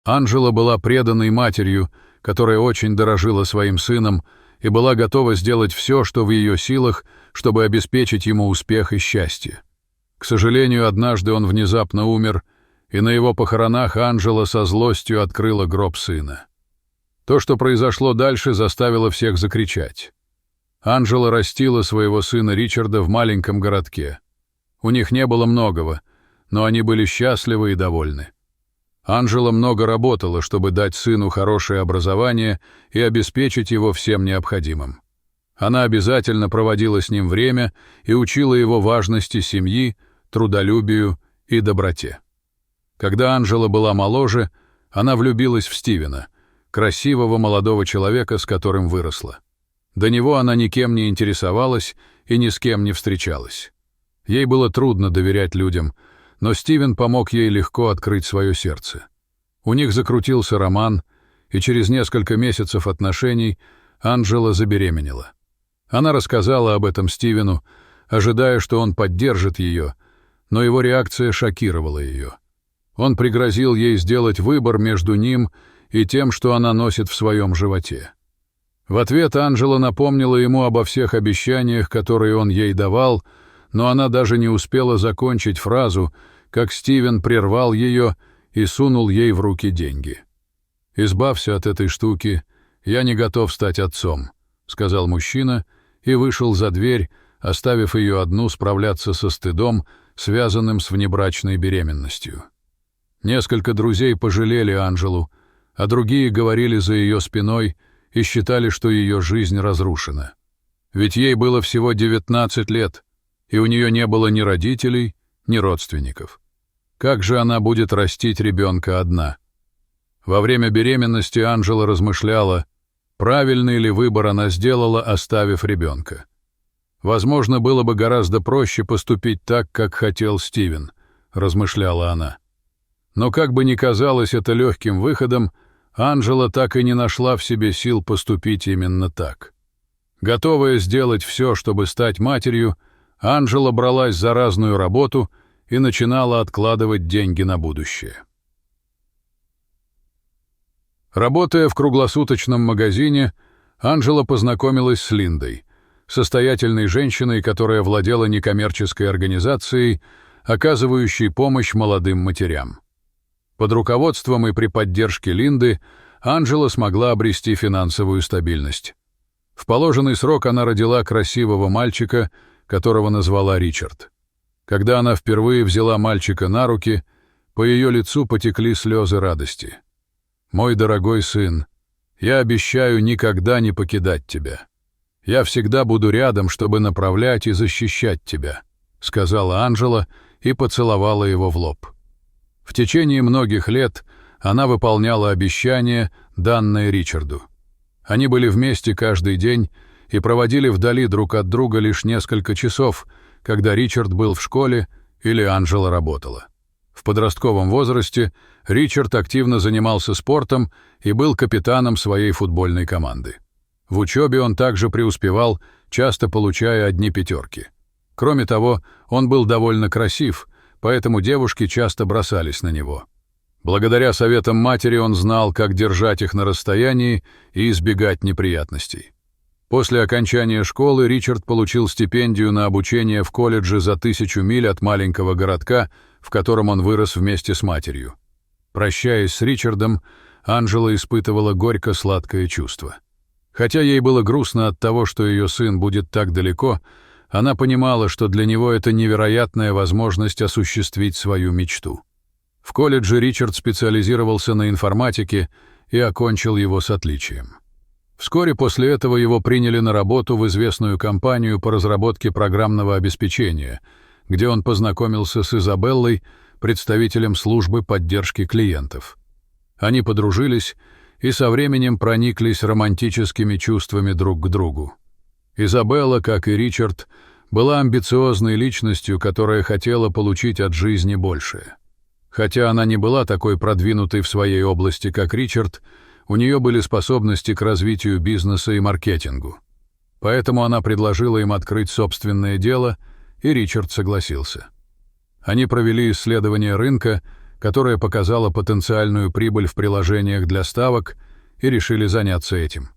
Анжела была преданной матерью, которая очень дорожила своим сыном и была готова сделать все, что в ее силах, чтобы обеспечить ему успех и счастье. К сожалению, однажды он внезапно умер, и на его похоронах Анжела со злостью открыла гроб сына. То, что произошло дальше, заставило всех закричать. Анжела растила своего сына Ричарда в маленьком городке. У них не было многого, но они были счастливы и довольны. Анжела много работала, чтобы дать сыну хорошее образование и обеспечить его всем необходимым. Она обязательно проводила с ним время и учила его важности семьи, трудолюбию и доброте. Когда Анжела была моложе, она влюбилась в Стивена, красивого молодого человека, с которым выросла. До него она никем не интересовалась и ни с кем не встречалась. Ей было трудно доверять людям, но Стивен помог ей легко открыть свое сердце. У них закрутился роман, и через несколько месяцев отношений Анжела забеременела. Она рассказала об этом Стивену, ожидая, что он поддержит ее, но его реакция шокировала ее. Он пригрозил ей сделать выбор между ним и тем, что она носит в своем животе. В ответ Анжела напомнила ему обо всех обещаниях, которые он ей давал, но она даже не успела закончить фразу, как Стивен прервал ее и сунул ей в руки деньги. «Избавься от этой штуки, я не готов стать отцом», — сказал мужчина и вышел за дверь, оставив ее одну справляться со стыдом, связанным с внебрачной беременностью. Несколько друзей пожалели Анжелу, а другие говорили за ее спиной и считали, что ее жизнь разрушена. Ведь ей было всего 19 лет, и у нее не было ни родителей, ни родственников. Как же она будет растить ребенка одна? Во время беременности Анжела размышляла, правильный ли выбор она сделала, оставив ребенка. Возможно, было бы гораздо проще поступить так, как хотел Стивен, размышляла она. Но как бы ни казалось это легким выходом, Анжела так и не нашла в себе сил поступить именно так. Готовая сделать все, чтобы стать матерью, Анжела бралась за разную работу и начинала откладывать деньги на будущее. Работая в круглосуточном магазине, Анжела познакомилась с Линдой, состоятельной женщиной, которая владела некоммерческой организацией, оказывающей помощь молодым матерям. Под руководством и при поддержке Линды Анжела смогла обрести финансовую стабильность. В положенный срок она родила красивого мальчика, которого назвала Ричард. Когда она впервые взяла мальчика на руки, по ее лицу потекли слезы радости. «Мой дорогой сын, я обещаю никогда не покидать тебя. Я всегда буду рядом, чтобы направлять и защищать тебя», — сказала Анжела и поцеловала его в лоб. В течение многих лет она выполняла обещания, данные Ричарду. Они были вместе каждый день и проводили вдали друг от друга лишь несколько часов, когда Ричард был в школе или Анжела работала. В подростковом возрасте Ричард активно занимался спортом и был капитаном своей футбольной команды. В учебе он также преуспевал, часто получая одни пятерки. Кроме того, он был довольно красив, поэтому девушки часто бросались на него. Благодаря советам матери он знал, как держать их на расстоянии и избегать неприятностей. После окончания школы Ричард получил стипендию на обучение в колледже за 1000 миль от маленького городка, в котором он вырос вместе с матерью. Прощаясь с Ричардом, Анжела испытывала горько-сладкое чувство. Хотя ей было грустно от того, что ее сын будет так далеко, она понимала, что для него это невероятная возможность осуществить свою мечту. В колледже Ричард специализировался на информатике и окончил его с отличием. Вскоре после этого его приняли на работу в известную компанию по разработке программного обеспечения, где он познакомился с Изабеллой, представителем службы поддержки клиентов. Они подружились и со временем прониклись романтическими чувствами друг к другу. Изабелла, как и Ричард, была амбициозной личностью, которая хотела получить от жизни большее. Хотя она не была такой продвинутой в своей области, как Ричард, у нее были способности к развитию бизнеса и маркетингу. Поэтому она предложила им открыть собственное дело, и Ричард согласился. Они провели исследование рынка, которая показала потенциальную прибыль в приложениях для ставок, и решили заняться этим.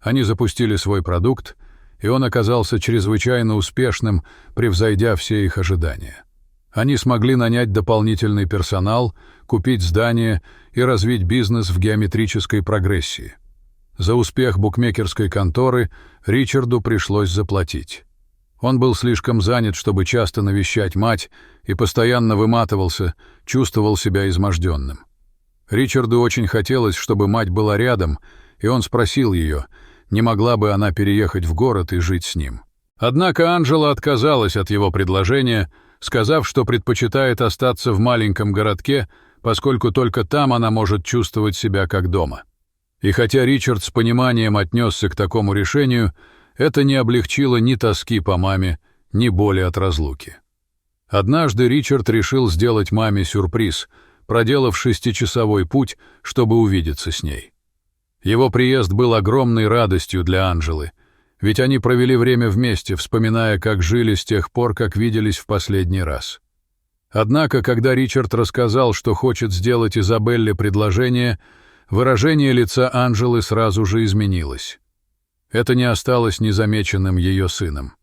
Они запустили свой продукт, и он оказался чрезвычайно успешным, превзойдя все их ожидания. Они смогли нанять дополнительный персонал, купить здание и развить бизнес в геометрической прогрессии. За успех букмекерской конторы Ричарду пришлось заплатить. Он был слишком занят, чтобы часто навещать мать, и постоянно выматывался, чувствовал себя изможденным. Ричарду очень хотелось, чтобы мать была рядом, и он спросил ее, не могла бы она переехать в город и жить с ним. Однако Анжела отказалась от его предложения, сказав, что предпочитает остаться в маленьком городке, поскольку только там она может чувствовать себя как дома. И хотя Ричард с пониманием отнесся к такому решению, это не облегчило ни тоски по маме, ни боли от разлуки. Однажды Ричард решил сделать маме сюрприз, проделав 6-часовой путь, чтобы увидеться с ней. Его приезд был огромной радостью для Анжелы, ведь они провели время вместе, вспоминая, как жили с тех пор, как виделись в последний раз. Однако, когда Ричард рассказал, что хочет сделать Изабелле предложение, выражение лица Анжелы сразу же изменилось. Это не осталось незамеченным ее сыном.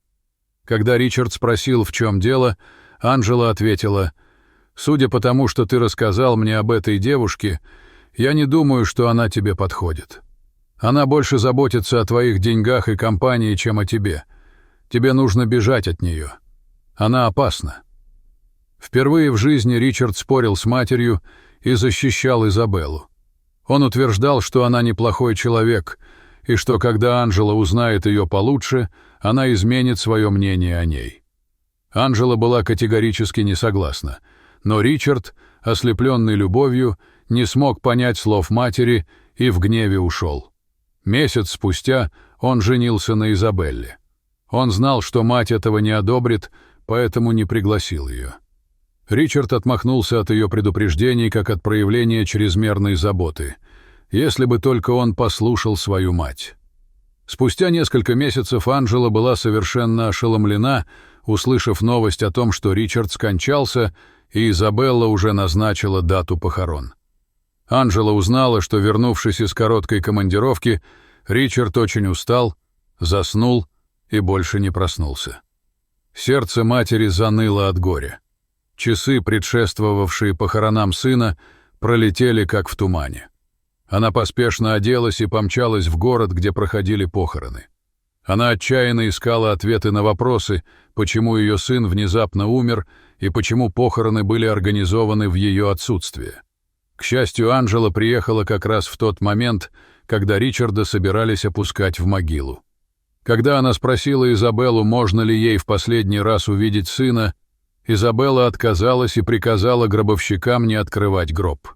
Когда Ричард спросил, в чем дело, Анжела ответила: «Судя по тому, что ты рассказал мне об этой девушке, я не думаю, что она тебе подходит. Она больше заботится о твоих деньгах и компании, чем о тебе. Тебе нужно бежать от нее. Она опасна». Впервые в жизни Ричард спорил с матерью и защищал Изабеллу. Он утверждал, что она неплохой человек, и что, когда Анжела узнает ее получше, она изменит свое мнение о ней. Анжела была категорически не согласна, но Ричард, ослепленный любовью, не смог понять слов матери и в гневе ушел. Месяц спустя он женился на Изабелле. Он знал, что мать этого не одобрит, поэтому не пригласил ее. Ричард отмахнулся от ее предупреждений как от проявления чрезмерной заботы, если бы только он послушал свою мать. Спустя несколько месяцев Анжела была совершенно ошеломлена, услышав новость о том, что Ричард скончался, и Изабелла уже назначила дату похорон. Анжела узнала, что, вернувшись из короткой командировки, Ричард очень устал, заснул и больше не проснулся. Сердце матери заныло от горя. Часы, предшествовавшие похоронам сына, пролетели как в тумане. Она поспешно оделась и помчалась в город, где проходили похороны. Она отчаянно искала ответы на вопросы, почему ее сын внезапно умер и почему похороны были организованы в ее отсутствие. К счастью, Анжела приехала как раз в тот момент, когда Ричарда собирались опускать в могилу. Когда она спросила Изабеллу, можно ли ей в последний раз увидеть сына, Изабелла отказалась и приказала гробовщикам не открывать гроб.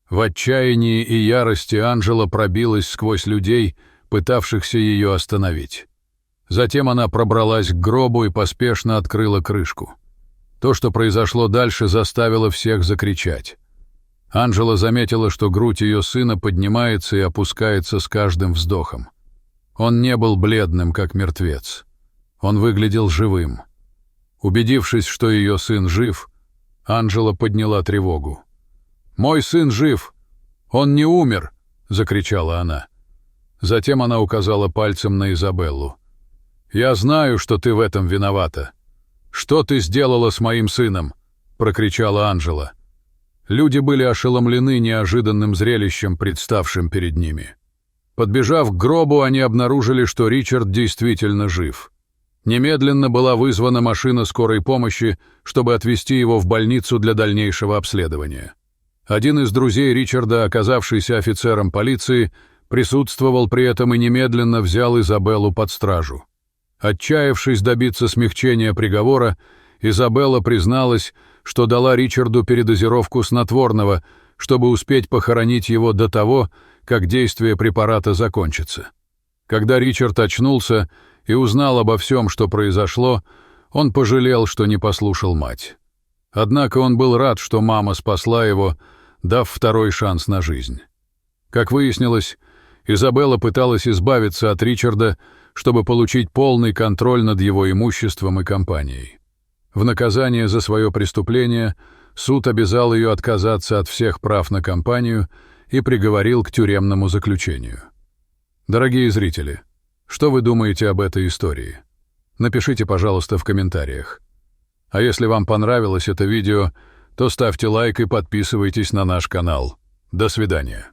В отчаянии и ярости Анжела пробилась сквозь людей, пытавшихся ее остановить. Затем она пробралась к гробу и поспешно открыла крышку. То, что произошло дальше, заставило всех закричать. Анжела заметила, что грудь ее сына поднимается и опускается с каждым вздохом. Он не был бледным, как мертвец. Он выглядел живым. Убедившись, что ее сын жив, Анжела подняла тревогу. «Мой сын жив! Он не умер!» — закричала она. Затем она указала пальцем на Изабеллу. «Я знаю, что ты в этом виновата. Что ты сделала с моим сыном?» — прокричала Анжела. Люди были ошеломлены неожиданным зрелищем, представшим перед ними. Подбежав к гробу, они обнаружили, что Ричард действительно жив. Немедленно была вызвана машина скорой помощи, чтобы отвезти его в больницу для дальнейшего обследования. Один из друзей Ричарда, оказавшийся офицером полиции, присутствовал при этом и немедленно взял Изабеллу под стражу. Отчаявшись добиться смягчения приговора, Изабелла призналась, что дала Ричарду передозировку снотворного, чтобы успеть похоронить его до того, как действие препарата закончится. Когда Ричард очнулся и узнал обо всем, что произошло, он пожалел, что не послушал мать. Однако он был рад, что мама спасла его, дав второй шанс на жизнь. Как выяснилось, Изабелла пыталась избавиться от Ричарда, чтобы получить полный контроль над его имуществом и компанией. В наказание за свое преступление суд обязал ее отказаться от всех прав на компанию и приговорил к тюремному заключению. Дорогие зрители, что вы думаете об этой истории? Напишите, пожалуйста, в комментариях. А если вам понравилось это видео, то ставьте лайк и подписывайтесь на наш канал. До свидания.